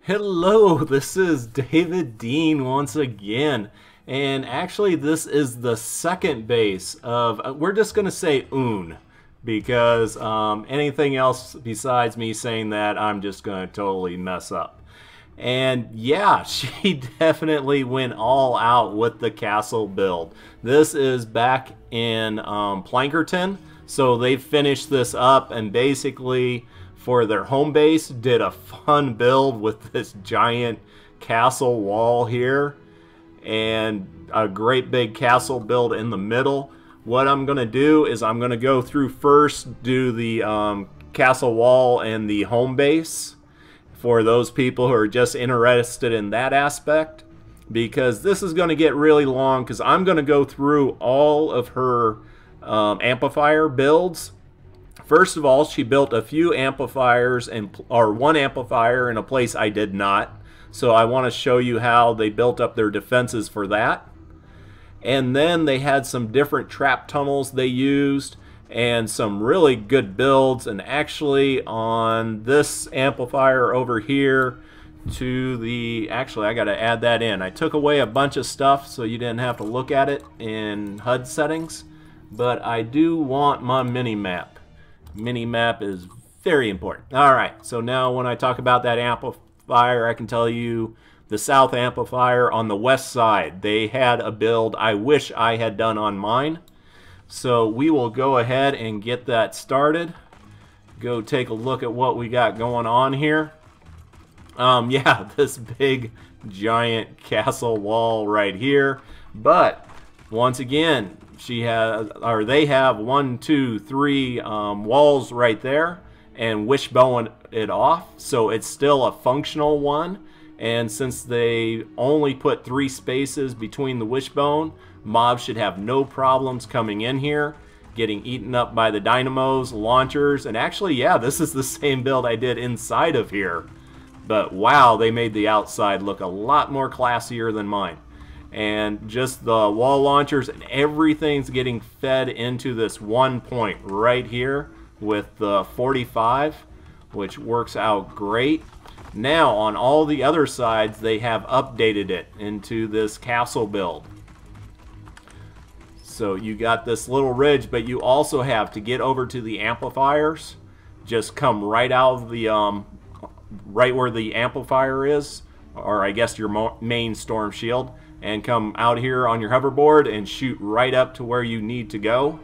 Hello, this is David Dean once again. And actually this is the second base of, we're just going to say un, because anything else besides me saying that, I'm just going to totally mess up. And yeah, she definitely went all out with the castle build. This is back in Plankerton, so they finished this up and basically for their home base did a fun build with this giant castle wall here and a great big castle build in the middle. What I'm going to do is I'm going to go through first, do the castle wall and the home base for those people who are just interested in that aspect, because this is going to get really long because I'm going to go through all of her amplifier builds. First of all, she built a few amplifiers, or one amplifier in a place I did not. So I want to show you how they built up their defenses for that. And then they had some different trap tunnels they used and some really good builds. And actually on this amplifier over here to the, actually I got to add that in. I took away a bunch of stuff so you didn't have to look at it in HUD settings. But I do want my mini-map. Mini-map is very important. Alright, so now when I talk about that amplifier, I can tell you the south amplifier on the west side, they had a build I wish I had done on mine. So we will go ahead and get that started. Go take a look at what we got going on here. Yeah, this big giant castle wall right here. But once again, she has, or they have 1, 2, 3 walls right there, and wishbone it off, so it's still a functional one. And since they only put 3 spaces between the wishbone, mobs should have no problems coming in here, getting eaten up by the dynamos, launchers, and actually, yeah, this is the same build I did inside of here. But wow, they made the outside look a lot more classier than mine. And just the wall launchers and everything's getting fed into this one point right here with the 45, which works out great. Now on all the other sides they have updated it into this castle build. So you got this little ridge, but you also have to get over to the amplifiers. Just come right out of the right where the amplifier is, or I guess your main storm shield, and come out here on your hoverboard and shoot right up to where you need to go.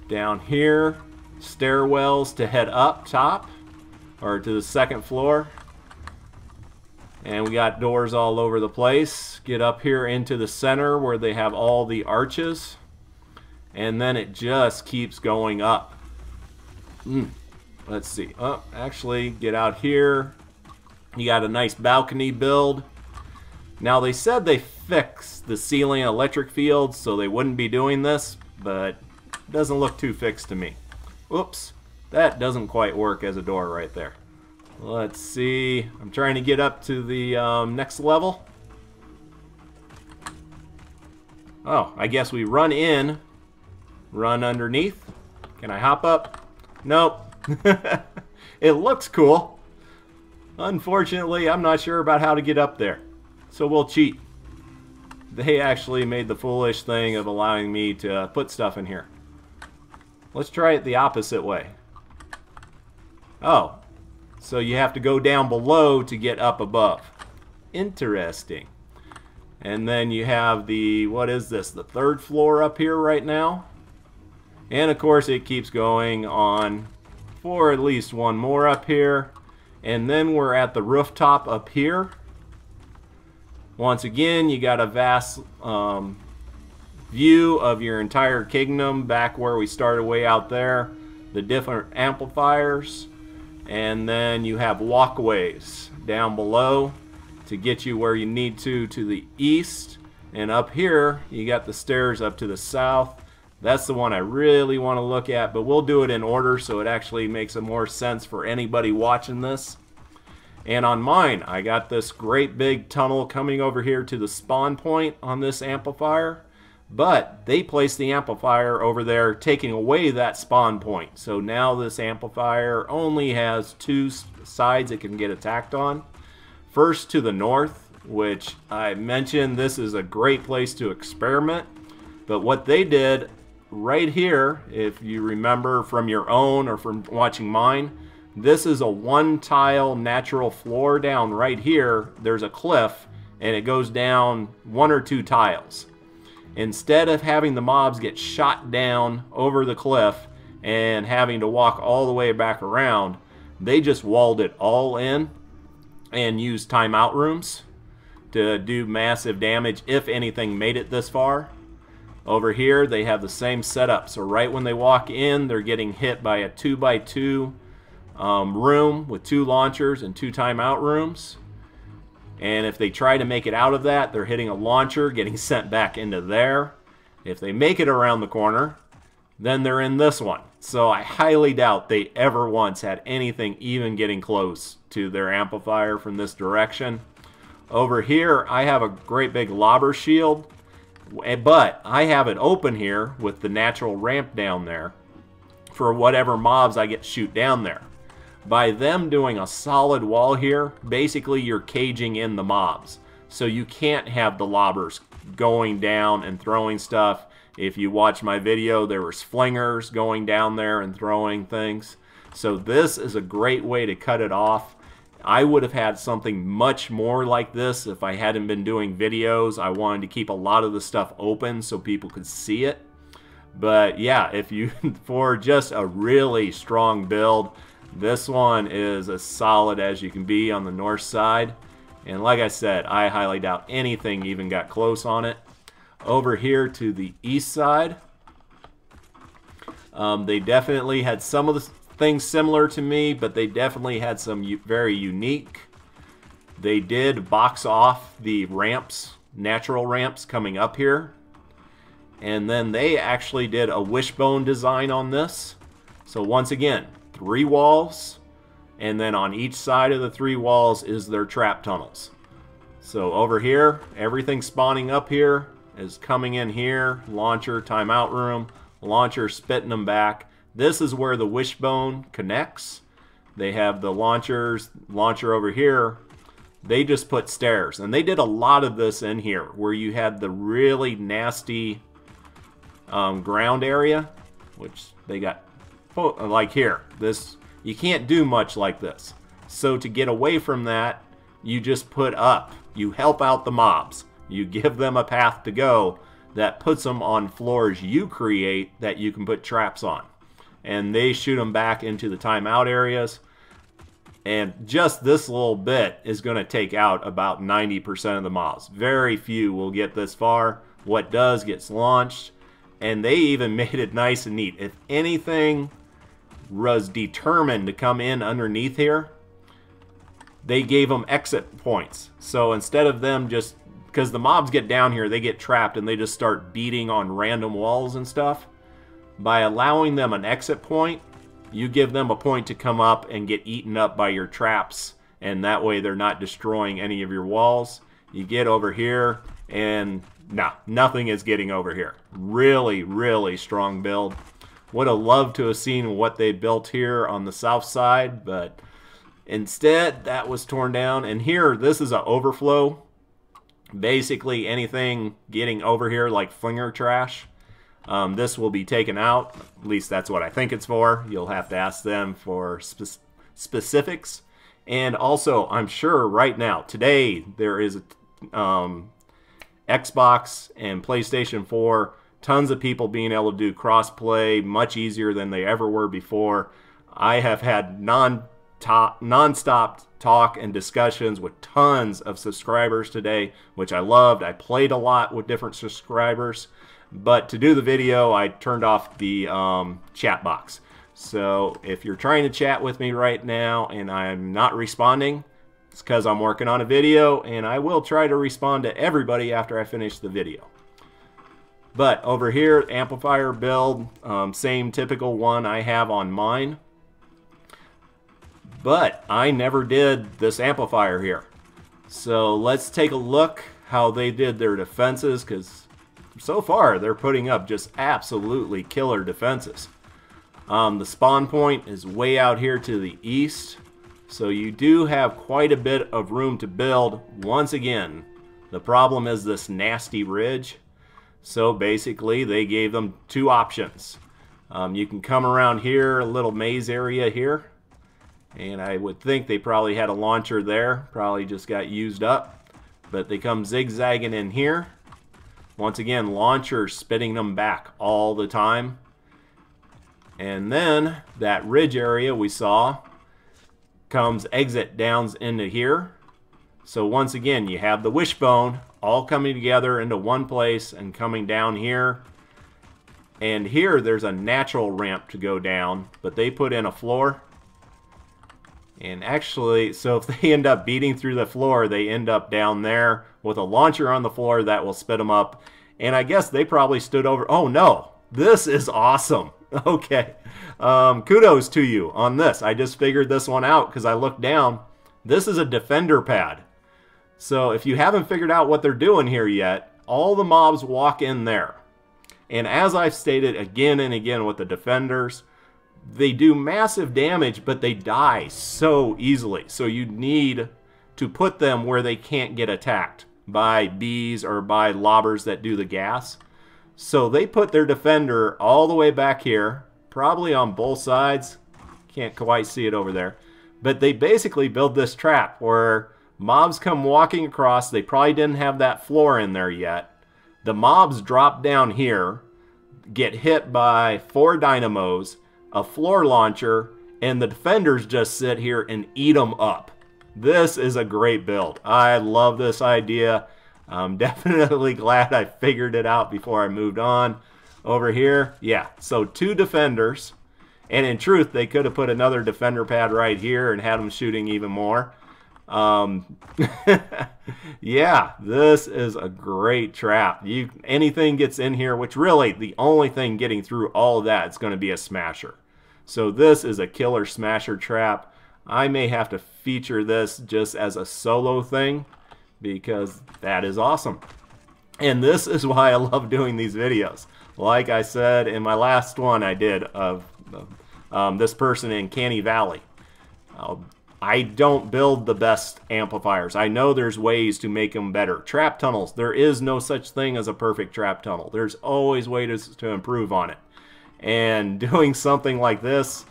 Down here, stairwells to head up top, or to the second floor. And we got doors all over the place. Get up here into the center where they have all the arches. And then it just keeps going up. Let's see. Oh, actually, get out here. You got a nice balcony build. Now they said they fixed the ceiling electric field so they wouldn't be doing this, but it doesn't look too fixed to me. Oops, that doesn't quite work as a door right there. Let's see, I'm trying to get up to the next level. Oh, I guess we run in, run underneath. Can I hop up? Nope. It looks cool. Unfortunately, I'm not sure about how to get up there. So we'll cheat. They actually made the foolish thing of allowing me to put stuff in here. Let's try it the opposite way. Oh, so you have to go down below to get up above. Interesting. And then you have the, what is this, the 3rd floor up here right now. And of course it keeps going on for at least one more up here. And then we're at the rooftop up here. Once again, you got a vast view of your entire kingdom back where we started way out there. The different amplifiers. And then you have walkways down below to get you where you need to the east. And up here, you got the stairs up to the south. That's the one I really want to look at, but we'll do it in order so it actually makes more sense for anybody watching this. And on mine, I got this great big tunnel coming over here to the spawn point on this amplifier. But they placed the amplifier over there, taking away that spawn point. So now this amplifier only has two sides it can get attacked on. First to the north, which I mentioned, this is a great place to experiment. But what they did right here, if you remember from your own or from watching mine, this is a one tile natural floor down right here. There's a cliff and it goes down one or two tiles. Instead of having the mobs get shot down over the cliff and having to walk all the way back around, they just walled it all in and used timeout rooms to do massive damage if anything made it this far. Over here they have the same setup, so right when they walk in they're getting hit by a 2x2 room with 2 launchers and 2 timeout rooms. And if they try to make it out of that, they're hitting a launcher, getting sent back into there. If they make it around the corner, then they're in this one. So I highly doubt they ever once had anything even getting close to their amplifier from this direction. Over here, I have a great big lobber shield, but I have it open here with the natural ramp down there for whatever mobs I get shoot down there. By them doing a solid wall here, basically you're caging in the mobs. So you can't have the lobbers going down and throwing stuff. If you watch my video, there was flingers going down there and throwing things. So this is a great way to cut it off. I would have had something much more like this if I hadn't been doing videos. I wanted to keep a lot of the stuff open so people could see it. But yeah, if you for just a really strong build, this one is as solid as you can be on the north side. And like I said, I highly doubt anything even got close on it. Over here to the east side, they definitely had some of the things similar to me, but they definitely had some very unique. They did box off the ramps, natural ramps coming up here. And then they actually did a wishbone design on this. So once again, 3 walls, and then on each side of the 3 walls is their trap tunnels. So over here, everything spawning up here is coming in here, launcher, timeout room, launcher spitting them back. This is where the wishbone connects. They have the launcher over here. They just put stairs, and they did a lot of this in here where you had the really nasty ground area, which they got like here. This, you can't do much like this. So to get away from that, you just put up. You help out the mobs. You give them a path to go that puts them on floors you create that you can put traps on. And they shoot them back into the timeout areas. And just this little bit is going to take out about 90% of the mobs. Very few will get this far. What does gets launched. And they even made it nice and neat. If anything was determined to come in underneath here, they gave them exit points. So instead of them just, because the mobs get down here, they get trapped and they just start beating on random walls and stuff. By allowing them an exit point, you give them a point to come up and get eaten up by your traps, and that way they're not destroying any of your walls. You get over here and nothing is getting over here. Really, really strong build. Would have loved to have seen what they built here on the south side, but instead that was torn down. And here, this is an overflow. Basically anything getting over here like flinger trash, this will be taken out. At least that's what I think it's for. You'll have to ask them for specifics. And also, I'm sure right now, today, there is a Xbox and PlayStation 4, tons of people being able to do cross-play much easier than they ever were before. I have had non-stop talk and discussions with tons of subscribers today, which I loved. I played a lot with different subscribers, but to do the video, I turned off the chat box. So if you're trying to chat with me right now and I'm not responding, it's because I'm working on a video, and I will try to respond to everybody after I finish the video. But over here, amplifier build, same typical one I have on mine. But I never did this amplifier here. So let's take a look how they did their defenses, because so far they're putting up just absolutely killer defenses. The spawn point is way out here to the east, so you do have quite a bit of room to build. Once again, the problem is this nasty ridge. So basically they gave them two options. You can come around here, a little maze area here, and I would think they probably had a launcher there, probably just got used up, but they come zigzagging in here. Once again, launcher spitting them back all the time. And then that ridge area we saw comes exit downs into here. So once again, you have the wishbone all coming together into one place and coming down here. And here there's a natural ramp to go down, but they put in a floor. And actually, so if they end up beating through the floor, they end up down there with a launcher on the floor that will spit them up. And I guess they probably stood over. Oh no, this is awesome. Okay, kudos to you on this. I just figured this one out because I looked down. This is a defender pad. So if you haven't figured out what they're doing here yet, all the mobs walk in there. And as I've stated again and again with the defenders, they do massive damage, but they die so easily. So you need to put them where they can't get attacked by bees or by lobbers that do the gas. So they put their defender all the way back here, probably on both sides. Can't quite see it over there. But they basically build this trap where mobs come walking across. They probably didn't have that floor in there yet. The mobs drop down here, get hit by 4 dynamos, a floor launcher, and the defenders just sit here and eat them up. This is a great build. I love this idea. I'm definitely glad I figured it out before I moved on. Over here, yeah, so 2 defenders. And in truth, they could have put another defender pad right here and had them shooting even more. Yeah, this is a great trap. Anything gets in here, which really the only thing getting through all of that is going to be a smasher. So this is a killer smasher trap. I may have to feature this just as a solo thing, because that is awesome. And this is why I love doing these videos. Like I said in my last one I did of this person in Canny Valley. I don't build the best amplifiers. I know there's ways to make them better. Trap tunnels, there is no such thing as a perfect trap tunnel. There's always ways to improve on it. And doing something like this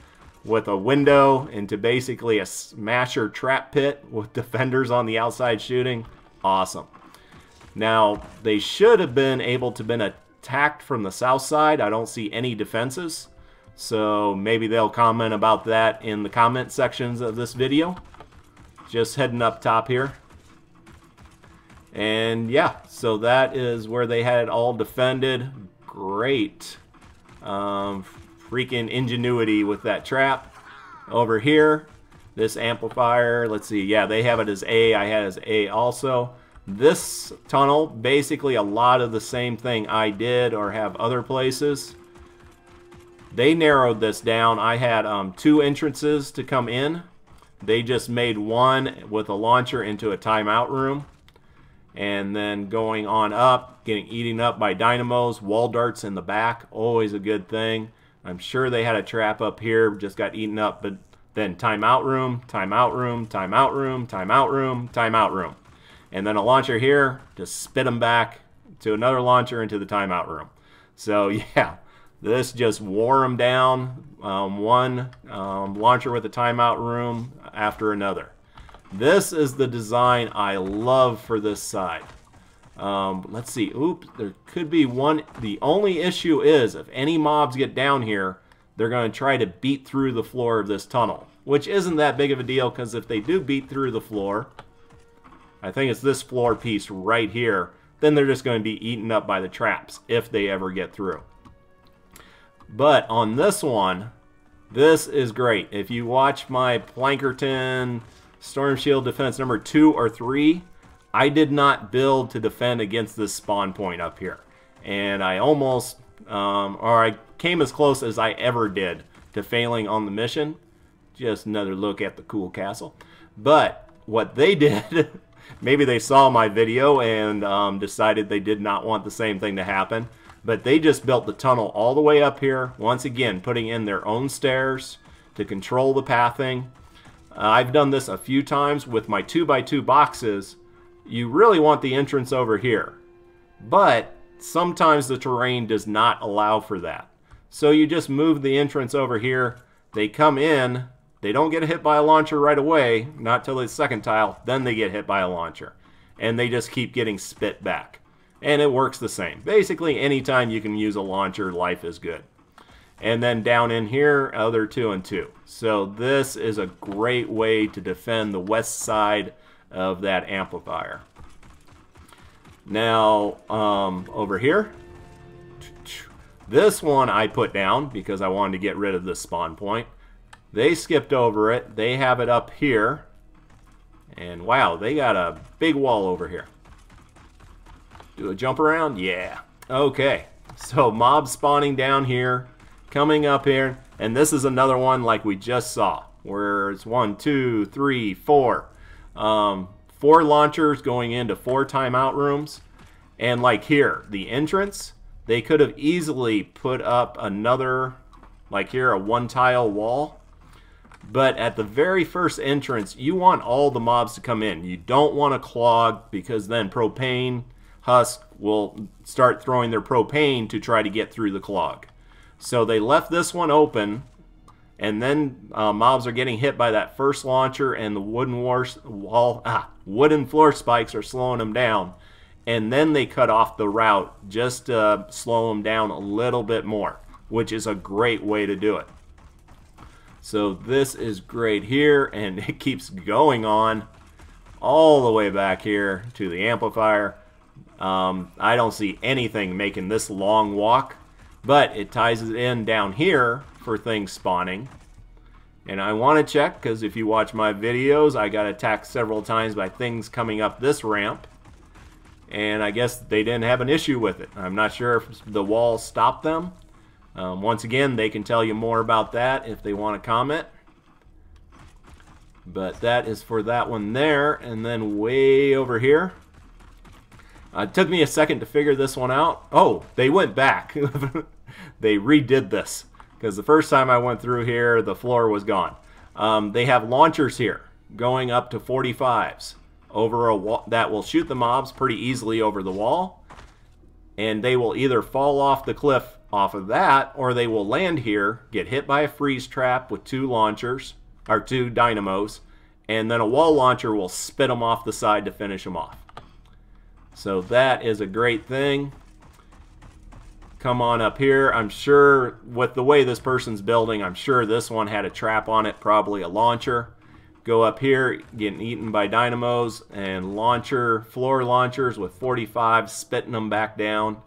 with a window into basically a smasher trap pit with defenders on the outside shooting, awesome. Now, they should have been able to been attacked from the south side. I don't see any defenses. So maybe they'll comment about that in the comment sections of this video. Just heading up top here. And yeah, so that is where they had it all defended. Great freaking ingenuity with that trap. Over here, this amplifier, let's see, yeah, they have it as A. I had it as A also. This tunnel, basically a lot of the same thing I did or have other places. They narrowed this down. I had 2 entrances to come in. They just made one with a launcher into a timeout room. And then going on up, getting eaten up by dynamos, wall darts in the back, always a good thing. I'm sure they had a trap up here, just got eaten up, but then timeout room, timeout room, timeout room, timeout room, timeout room. And then a launcher here to spit them back to another launcher into the timeout room. So yeah, this just wore them down, one launcher with a timeout room after another. This is the design I love for this side. Let's see. Oops, there could be one. The only issue is if any mobs get down here, they're going to try to beat through the floor of this tunnel, which isn't that big of a deal because if they do beat through the floor, I think it's this floor piece right here, then they're just going to be eaten up by the traps if they ever get through. But on this one, this is great. If you watch my Plankerton Storm Shield Defense number 2 or 3, I did not build to defend against this spawn point up here. And I almost, or I came as close as I ever did to failing on the mission. Just another look at the cool castle. But what they did maybe they saw my video and decided they did not want the same thing to happen. But they just built the tunnel all the way up here, once again putting in their own stairs to control the pathing. I've done this a few times with my 2x2 boxes. You really want the entrance over here, but sometimes the terrain does not allow for that. So you just move the entrance over here. They come in, they don't get hit by a launcher right away, not till the second tile, then they get hit by a launcher. And they just keep getting spit back. And it works the same. Basically, anytime you can use a launcher, life is good. And then down in here, other 2 and 2. So this is a great way to defend the west side of that amplifier. Now, over here, this one I put down because I wanted to get rid of this spawn point. They skipped over it. They have it up here. And wow, they got a big wall over here. Do a jump around? Yeah. Okay. So mobs spawning down here, coming up here, and this is another one like we just saw, where it's 1, 2, 3, 4. 4 launchers going into 4 timeout rooms. And like here, the entrance, they could have easily put up another, like here, a 1-tile wall. But at the very first entrance, you want all the mobs to come in. You don't want to clog, because then propane husk will start throwing their propane to try to get through the clog. So they left this one open, and then mobs are getting hit by that first launcher, and the wooden floor spikes are slowing them down. And then they cut off the route just to slow them down a little bit more, which is a great way to do it. So this is great here, and it keeps going on all the way back here to the amplifier. I don't see anything making this long walk, but it ties it in down here for things spawning. And I want to check, because if you watch my videos, I got attacked several times by things coming up this ramp. And I guess they didn't have an issue with it. I'm not sure if the wall stopped them. Once again, they can tell you more about that if they want to comment. But that is for that one there. And then way over here. It took me a second to figure this one out. Oh, they went back. They redid this. Because the first time I went through here, the floor was gone. They have launchers here going up to 45s over a wall that will shoot the mobs pretty easily over the wall. And they will either fall off the cliff off of that, or they will land here, get hit by a freeze trap with 2 launchers, or 2 dynamos, and then a wall launcher will spit them off the side to finish them off. So that is a great thing. Come on up here. I'm sure with the way this person's building, I'm sure this one had a trap on it, probably a launcher. Go up here, getting eaten by dynamos, and floor launchers with 45, spitting them back down.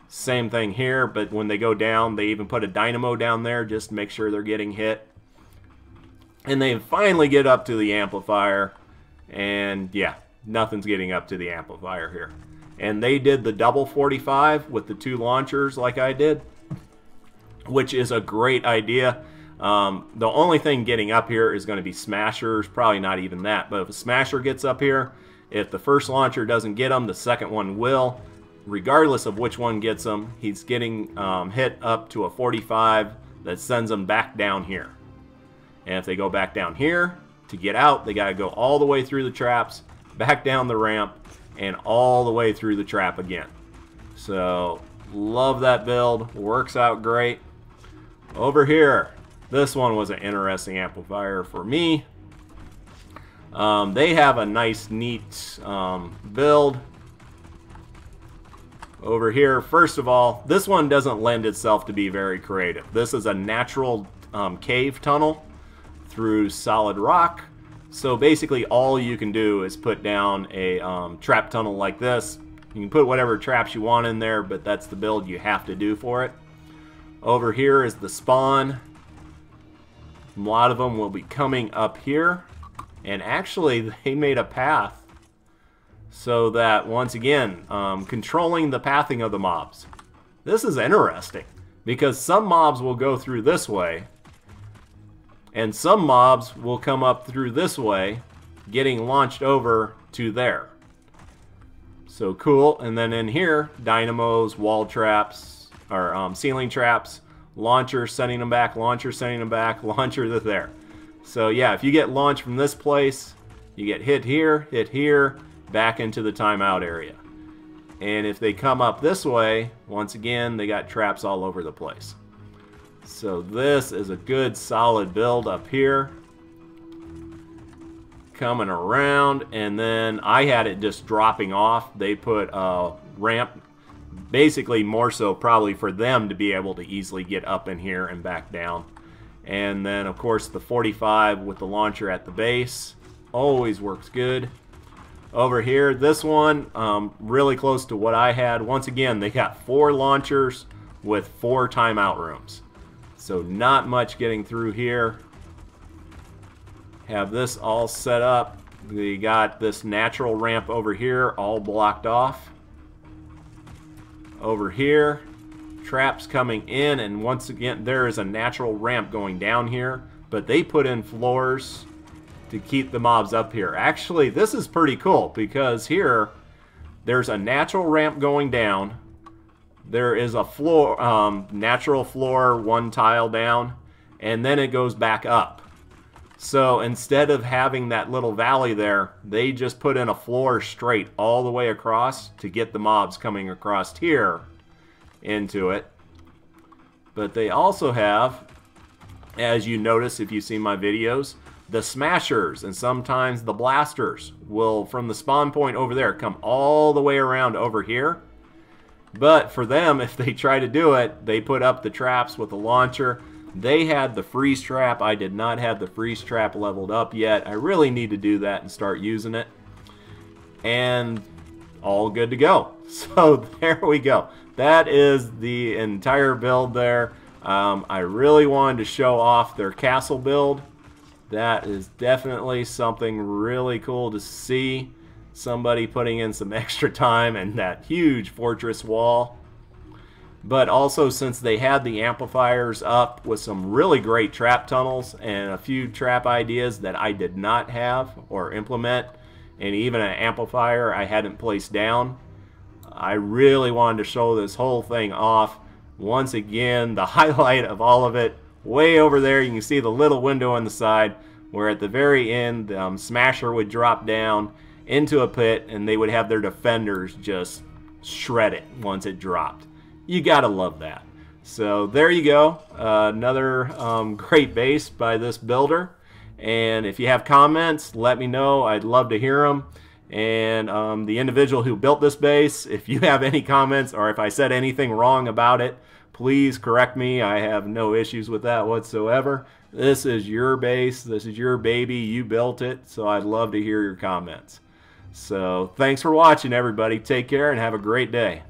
Same thing here, but when they go down, they even put a dynamo down there just to make sure they're getting hit. And they finally get up to the amplifier, and yeah, nothing's getting up to the amplifier here. And they did the double 45 with the 2 launchers like I did, which is a great idea. The only thing getting up here is going to be smashers, probably not even that, but if a smasher gets up here, if the first launcher doesn't get them, the second one will. Regardless of which one gets them, he's getting hit up to a 45 that sends them back down here. And if they go back down here, to get out, they got to go all the way through the traps, back down the ramp, and all the way through the trap again. So, love that build. Works out great. Over here, this one was an interesting amplifier for me. They have a nice, neat build. Over here, first of all, this one doesn't lend itself to be very creative. This is a natural cave tunnel through solid rock. So basically all you can do is put down a trap tunnel like this. You can put whatever traps you want in there, but that's the build you have to do for it. Over here is the spawn. A lot of them will be coming up here. And actually, they made a path so that, once again, controlling the pathing of the mobs. This is interesting, because some mobs will go through this way, and some mobs will come up through this way, getting launched over to there. So cool. And then in here, dynamos, wall traps, or ceiling traps, launcher sending them back, launcher sending them back, launcher to there. So yeah, if you get launched from this place, you get hit here, back into the timeout area. And if they come up this way, once again, they got traps all over the place. So this is a good solid build up here. Coming around, and then I had it just dropping off. They put a ramp, basically more so probably for them to be able to easily get up in here and back down. And then of course the 45 with the launcher at the base always works good. Over here, this one really close to what I had. Once again, they got 4 launchers with 4 timeout rooms, so not much getting through here. Have this all set up. We got this natural ramp over here all blocked off. Over here, traps coming in, and once again there is a natural ramp going down here, but they put in floors to keep the mobs up here. Actually, this is pretty cool because here there's a natural ramp going down. There is a floor, natural floor 1 tile down, and then it goes back up. So instead of having that little valley there, they just put in a floor straight all the way across to get the mobs coming across here into it. But they also have, as you notice if you've seen my videos, the smashers and sometimes the blasters will, from the spawn point over there, come all the way around over here. But for them, if they try to do it, they put up the traps with the launcher. They had the freeze trap. I did not have the freeze trap leveled up yet. I really need to do that and start using it. And all good to go. So there we go. That is the entire build there. I really wanted to show off their castle build. That is definitely something really cool to see. Somebody putting in some extra time and that huge fortress wall. But also, since they had the amplifiers up with some really great trap tunnels and a few trap ideas that I did not have or implement, and even an amplifier I hadn't placed down, I really wanted to show this whole thing off. Once again, the highlight of all of it, way over there, you can see the little window on the side where at the very end, Smasher would drop down into a pit and they would have their defenders just shred it once it dropped. You gotta love that. So there you go, another great base by this builder. And if you have comments, let me know. I'd love to hear them. And the individual who built this base, if you have any comments or if I said anything wrong about it, please correct me. I have no issues with that whatsoever. This is your base. This is your baby. You built it. So I'd love to hear your comments. So thanks for watching, everybody. Take care and have a great day.